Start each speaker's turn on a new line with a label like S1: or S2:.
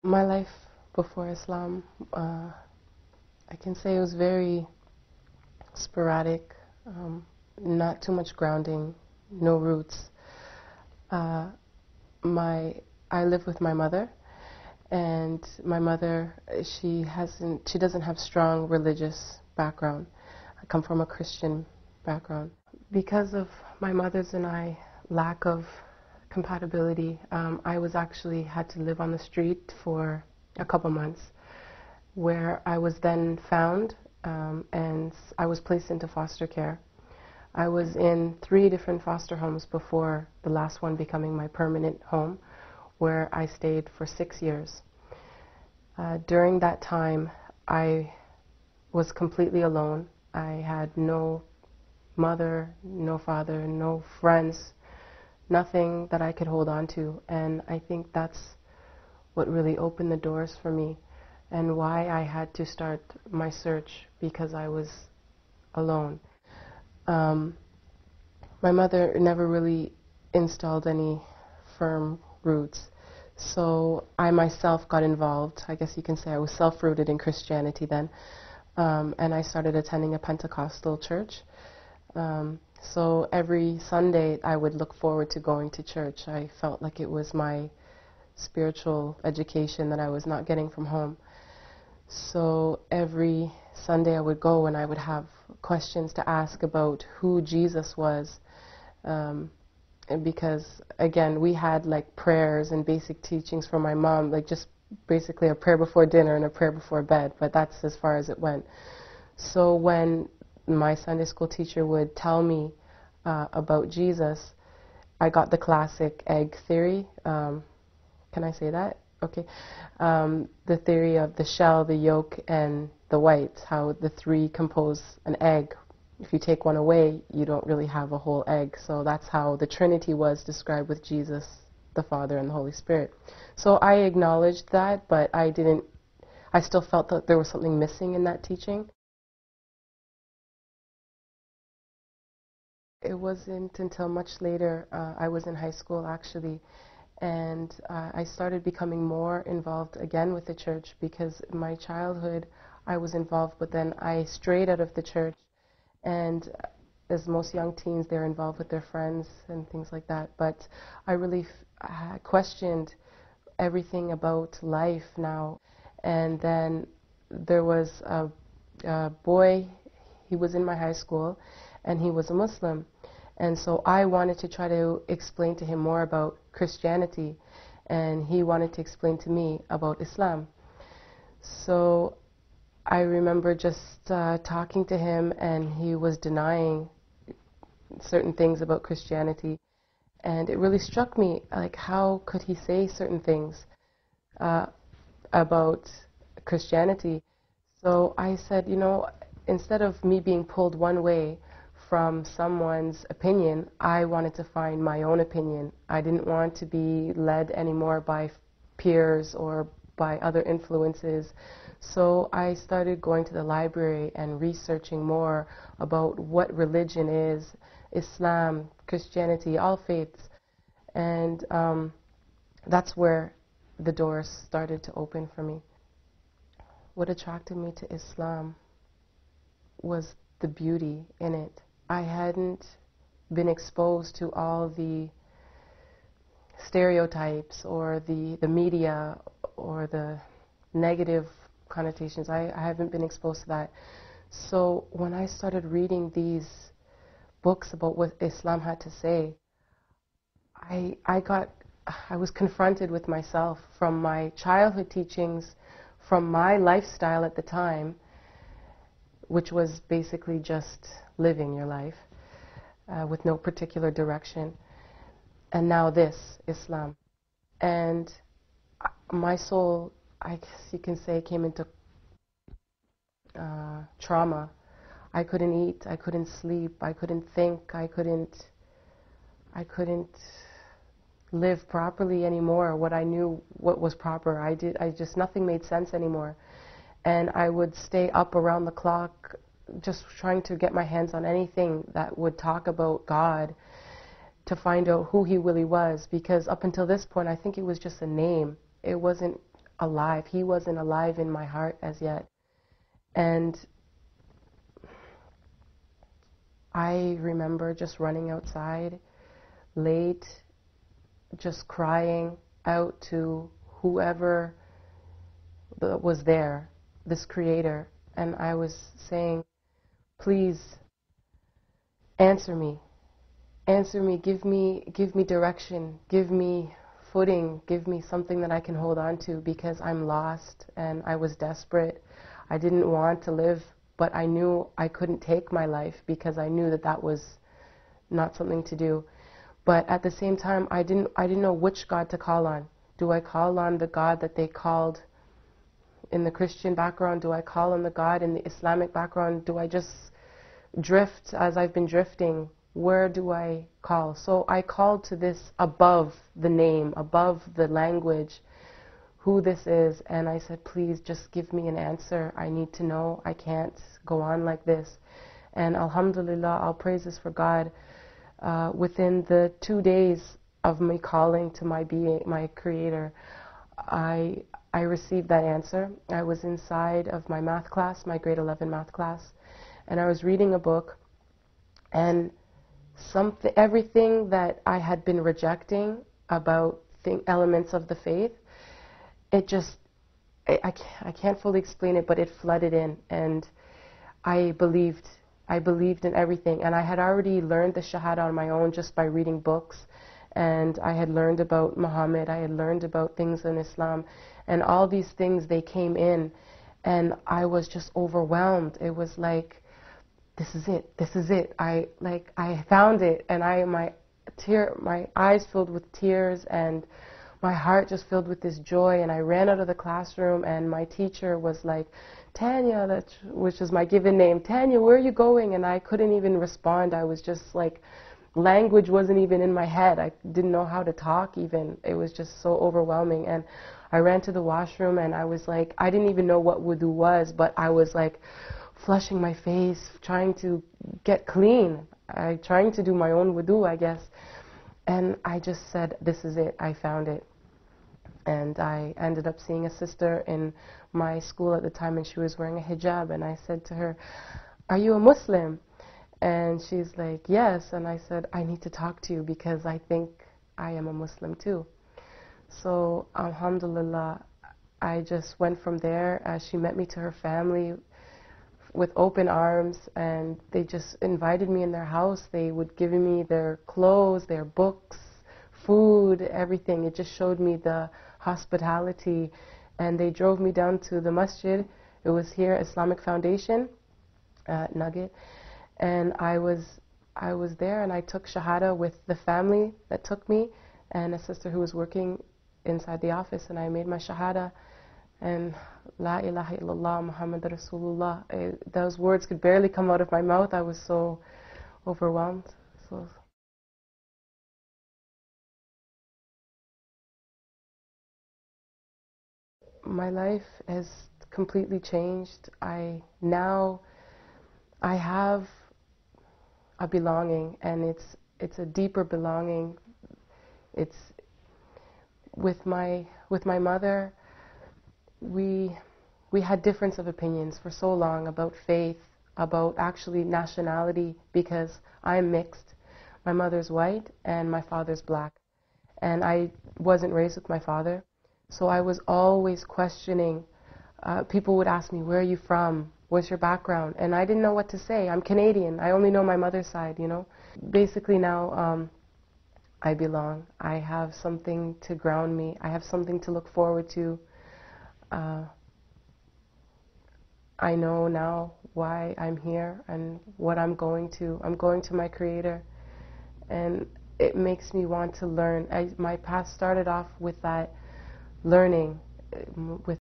S1: My life before Islam, I can say it was very sporadic, not too much grounding, no roots. Uh, my I live with my mother, and my mother she doesn't have strong religious background. I come from a Christian background. Because of my mother's and I lack of compatibility, I was actually had to live on the street for a couple months, where I was then found, and I was placed into foster care. I was in 3 different foster homes before the last one becoming my permanent home, where I stayed for 6 years. During that time, I was completely alone. I had no mother, no father, no friends, nothing that I could hold on to. And I think that's what really opened the doors for me and why I had to start my search, because I was alone. Um, my mother never really installed any firm roots, so I myself got involved. I guess you can say I was self-rooted in Christianity then, and I started attending a Pentecostal church. So every Sunday I would look forward to going to church. I felt like it was my spiritual education that I was not getting from home. So every Sunday I would go and I would have questions to ask about who Jesus was. And because, again, we had like prayers and basic teachings from my mom, like just basically a prayer before dinner and a prayer before bed, but that's as far as it went. So when my Sunday school teacher would tell me about Jesus, I got the classic egg theory. Can I say that? Okay. The theory of the shell, the yolk, and the white, how the 3 compose an egg. If you take one away, you don't really have a whole egg. So that's how the Trinity was described with Jesus, the Father, and the Holy Spirit. So I acknowledged that, but I still felt that there was something missing in that teaching. It wasn't until much later, I was in high school actually, and I started becoming more involved again with the church, because in my childhood I was involved, but then I strayed out of the church, and as most young teens, they're involved with their friends and things like that. But I really questioned everything about life now. And then there was a boy, he was in my high school, and he was a Muslim. And so I wanted to try to explain to him more about Christianity, and he wanted to explain to me about Islam. So I remember just talking to him, and he was denying certain things about Christianity. And it really struck me, like, how could he say certain things uh, about Christianity? So I said, instead of me being pulled one way from someone's opinion, I wanted to find my own opinion. I didn't want to be led anymore by peers or by other influences. So I started going to the library and researching more about what religion is, Islam, Christianity, all faiths. And that's where the doors started to open for me. What attracted me to Islam was the beauty in it. I hadn't been exposed to all the stereotypes or the media or the negative connotations. I haven't been exposed to that. So when I started reading these books about what Islam had to say, I was confronted with myself from my childhood teachings, from my lifestyle at the time, which was basically just living your life with no particular direction, and now this, Islam. And my soul, I guess you can say, came into trauma. I couldn't eat, I couldn't sleep, I couldn't think, I couldn't live properly anymore. What I knew, what was proper, I just, nothing made sense anymore. And I would stay up around the clock just trying to get my hands on anything that would talk about God, to find out who he really was, because up until this point I think it was just a name. It wasn't alive. He wasn't alive in my heart as yet. And I remember just running outside late, just crying out to whoever was there, this creator, and I was saying, please answer me, give me direction, give me footing, give me something that I can hold on to, because I'm lost and I was desperate. I didn't want to live, but I knew I couldn't take my life because I knew that that was not something to do. But at the same time, I didn't know which God to call on. Do I call on the God that they called in the Christian background? Do I call on the God in the Islamic background? Do I just drift as I've been drifting? Where do I call? So I called to this above the name, above the language, who this is, and I said, please just give me an answer. I need to know. I can't go on like this. And alhamdulillah, all praises for God. Within the 2 days of me calling to my being, my creator, I received that answer. I was inside of my math class, my grade 11 math class, and I was reading a book, and everything that I had been rejecting about elements of the faith, it just, I can't fully explain it, but it flooded in, and I believed in everything. And I had already learned the Shahada on my own just by reading books, and I had learned about Muhammad, I had learned about things in Islam, and all these things, they came in, and I was just overwhelmed. It was like, this is it. I found it, and my eyes filled with tears, and my heart just filled with this joy, and I ran out of the classroom, and my teacher was like, Tanya, which is my given name, Tanya, where are you going? And I couldn't even respond. I was just like, language wasn't even in my head. I didn't know how to talk even. It was just so overwhelming. And I ran to the washroom, and I was like, I didn't even know what wudu was, but I was like flushing my face, trying to get clean, trying to do my own wudu, I guess. And I just said, this is it, I found it. And I ended up seeing a sister in my school at the time, and she was wearing a hijab, and I said to her, are you a Muslim? And she's like, yes. And I said, I need to talk to you because I think I am a Muslim too. So alhamdulillah, I just went from there. She met me to her family with open arms, and they just invited me in their house. They would give me their clothes, their books, food, everything. It just showed me the hospitality. And they drove me down to the masjid. It was here, Islamic Foundation, Nugget. And I was there, and I took Shahada with the family that took me, and a sister who was working inside the office, and I made my Shahada. And La ilaha illallah Muhammad Rasulullah. Those words could barely come out of my mouth. I was so overwhelmed. So my life has completely changed. Now I have a belonging, and it's a deeper belonging. It's with my mother. We had difference of opinions for so long about faith, about actually nationality, because I'm mixed. My mother's white and my father's black, and I wasn't raised with my father, so I was always questioning. People would ask me, where are you from? What's your background? And I didn't know what to say. I'm Canadian. I only know my mother's side, you know. Basically now, I belong. I have something to ground me. I have something to look forward to. I know now why I'm here and what I'm going to. I'm going to my Creator, and it makes me want to learn. My path started off with that learning, with